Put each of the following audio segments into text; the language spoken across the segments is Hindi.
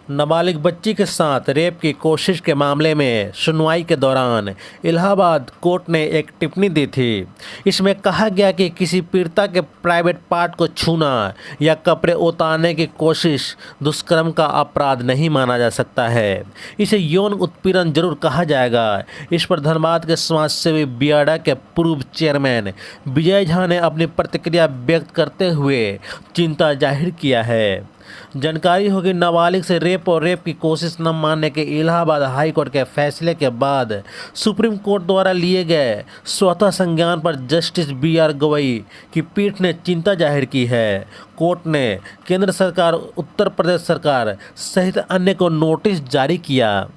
नाबालिग बच्ची के साथ रेप की कोशिश के मामले में सुनवाई के दौरान इलाहाबाद कोर्ट ने एक टिप्पणी दी थी। इसमें कहा गया कि किसी पीड़िता के प्राइवेट पार्ट को छूना या कपड़े उतारने की कोशिश दुष्कर्म का अपराध नहीं माना जा सकता है। इसे यौन उत्पीड़न जरूर कहा जाएगा। इस पर धनबाद के समाजसेवी बियाडा के पूर्व चेयरमैन विजय झा ने अपनी प्रतिक्रिया व्यक्त करते हुए चिंता जाहिर किया है। जानकारी होगी, नाबालिग से रेप और रेप की कोशिश न मानने के इलाहाबाद हाई कोर्ट के फैसले के बाद सुप्रीम कोर्ट द्वारा लिए गए स्वतः संज्ञान पर जस्टिस बी.आर. गवई की पीठ ने चिंता जाहिर की है। कोर्ट ने केंद्र सरकार, उत्तर प्रदेश सरकार सहित अन्य को नोटिस जारी किया।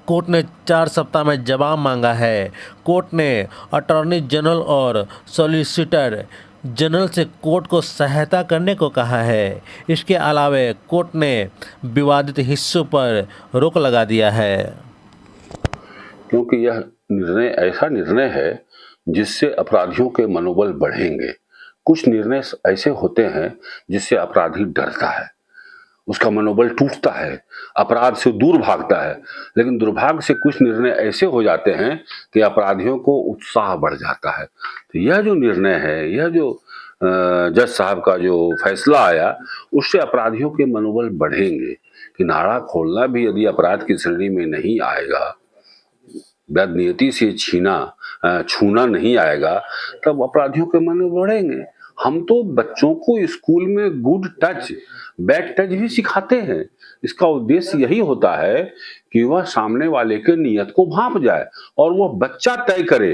कोर्ट ने 4 सप्ताह में जवाब मांगा है। कोर्ट ने अटॉर्नी जनरल और सॉलिसिटर जनरल से कोर्ट को सहायता करने को कहा है। इसके अलावा कोर्ट ने विवादित हिस्सों पर रोक लगा दिया है, क्योंकि यह निर्णय ऐसा निर्णय है जिससे अपराधियों के मनोबल बढ़ेंगे। कुछ निर्णय ऐसे होते हैं जिससे अपराधी डरता है, उसका मनोबल टूटता है, अपराध से दूर भागता है। लेकिन दुर्भाग्य से कुछ निर्णय ऐसे हो जाते हैं कि अपराधियों को उत्साह बढ़ जाता है। तो यह जो निर्णय है, यह जो जज साहब का जो फैसला आया, उससे अपराधियों के मनोबल बढ़ेंगे कि नाड़ा खोलना भी यदि अपराध की श्रेणी में नहीं आएगा, बदनीयती से छूना नहीं आएगा, तब अपराधियों के मनोबल बढ़ेंगे। हम तो बच्चों को स्कूल में गुड टच, बैड टच भी सिखाते हैं। इसका उद्देश्य यही होता है कि वह सामने वाले के नियत को भांप जाए और वह बच्चा तय करे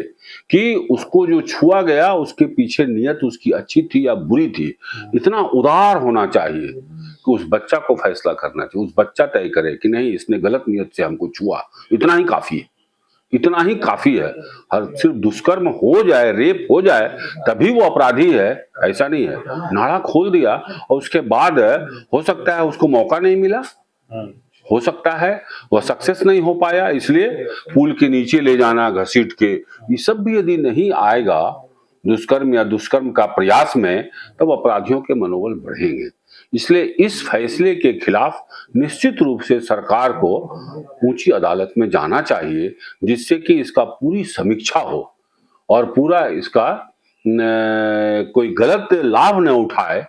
कि उसको जो छुआ गया उसके पीछे नियत उसकी अच्छी थी या बुरी थी। इतना उदार होना चाहिए कि उस बच्चा को फैसला करना चाहिए, उस बच्चा तय करे कि नहीं, इसने गलत नियत से हमको छुआ। इतना ही काफी है, इतना ही काफी है। हर सिर्फ दुष्कर्म हो जाए, रेप हो जाए तभी वो अपराधी है, ऐसा नहीं है। नाड़ा खोल दिया और उसके बाद हो सकता है उसको मौका नहीं मिला, हो सकता है वह सक्सेस नहीं हो पाया, इसलिए पुल के नीचे ले जाना घसीट के, ये सब भी यदि नहीं आएगा दुष्कर्म या दुष्कर्म का प्रयास में, तब अपराधियों के मनोबल बढ़ेंगे। इसलिए इस फैसले के खिलाफ निश्चित रूप से सरकार को ऊंची अदालत में जाना चाहिए, जिससे कि इसका पूरी समीक्षा हो और पूरा इसका कोई गलत लाभ न उठाए,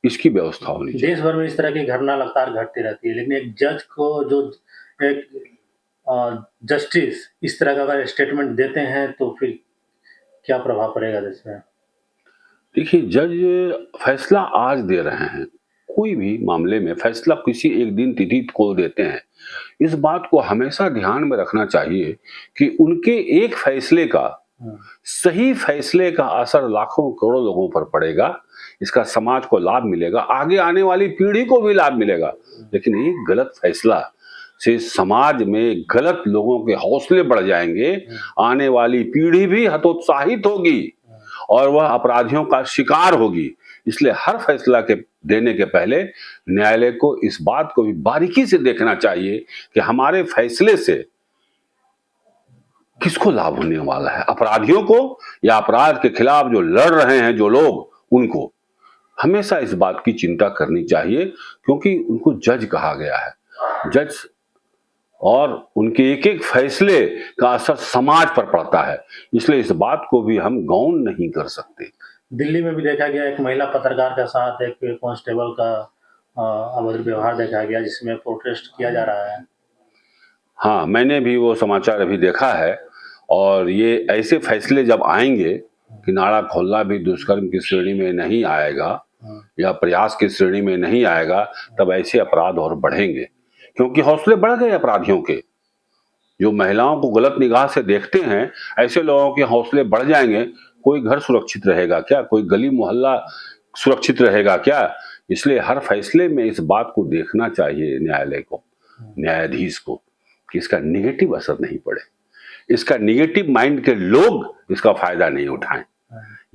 इसकी व्यवस्था होनी चाहिए। देश भर में इस तरह की घटना लगातार घटती रहती है, लेकिन एक जज को जो एक जस्टिस इस तरह का अगर स्टेटमेंट देते हैं तो फिर क्या प्रभाव पड़ेगा देश में? देखिए, जज फैसला आज दे रहे हैं, कोई भी मामले में फैसला किसी एक दिन तिथि को देते हैं। इस बात को हमेशा ध्यान में रखना चाहिए कि उनके एक फैसले का, सही फैसले का असर लाखों करोड़ों लोगों पर पड़ेगा। इसका समाज को लाभ मिलेगा, आगे आने वाली पीढ़ी को भी लाभ मिलेगा। लेकिन एक गलत फैसला से समाज में गलत लोगों के हौसले बढ़ जाएंगे, आने वाली पीढ़ी भी हतोत्साहित होगी और वह अपराधियों का शिकार होगी। इसलिए हर फैसला के देने के पहले न्यायालय को इस बात को भी बारीकी से देखना चाहिए कि हमारे फैसले से किसको लाभ होने वाला है, अपराधियों को या अपराध के खिलाफ जो लड़ रहे हैं जो लोग, उनको। हमेशा इस बात की चिंता करनी चाहिए, क्योंकि उनको जज कहा गया है। जज और उनके एक एक फैसले का असर समाज पर पड़ता है, इसलिए इस बात को भी हम गौण नहीं कर सकते। दिल्ली में भी देखा गया, एक महिला पत्रकार के साथ एक कांस्टेबल का अभद्र व्यवहार देखा गया, जिसमें प्रोटेस्ट किया जा रहा है। हाँ, मैंने भी वो समाचार अभी देखा है। और ये ऐसे फैसले जब आएंगे कि नाड़ा खोलना भी दुष्कर्म की श्रेणी में नहीं आएगा या प्रयास की श्रेणी में नहीं आएगा, तब ऐसे अपराध और बढ़ेंगे, क्योंकि हौसले बढ़ गए अपराधियों के। जो महिलाओं को गलत निगाह से देखते हैं, ऐसे लोगों के हौसले बढ़ जाएंगे। कोई घर सुरक्षित रहेगा क्या? कोई गली मोहल्ला सुरक्षित रहेगा क्या? इसलिए हर फैसले में इस बात को देखना चाहिए न्यायालय को, न्यायाधीश को, कि इसका निगेटिव असर नहीं पड़े, इसका निगेटिव माइंड के लोग इसका फायदा नहीं उठाएं।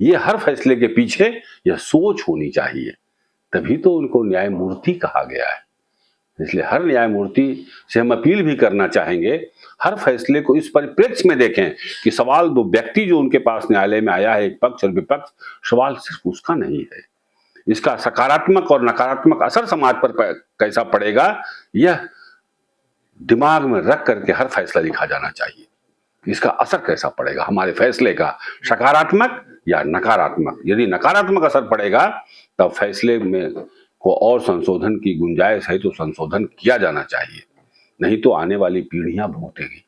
ये हर फैसले के पीछे यह सोच होनी चाहिए, तभी तो उनको न्यायमूर्ति कहा गया है। इसलिए हर न्यायमूर्ति से हम अपील भी करना चाहेंगे, हर फैसले को इस परिप्रेक्ष्य में देखें कि सवाल दो व्यक्ति जो उनके पास न्यायालय में आया है, एक पक्ष और विपक्ष, सवाल सिर्फ उसका नहीं है, इसका सकारात्मक और नकारात्मक असर समाज पर कैसा पड़ेगा, यह दिमाग में रख करके हर फैसला लिखा जाना चाहिए। इसका असर कैसा पड़ेगा हमारे फैसले का, सकारात्मक या नकारात्मक। यदि नकारात्मक असर पड़ेगा तब फैसले में को और संशोधन की गुंजाइश है तो संशोधन किया जाना चाहिए, नहीं तो आने वाली पीढ़ियां भुगतेगी।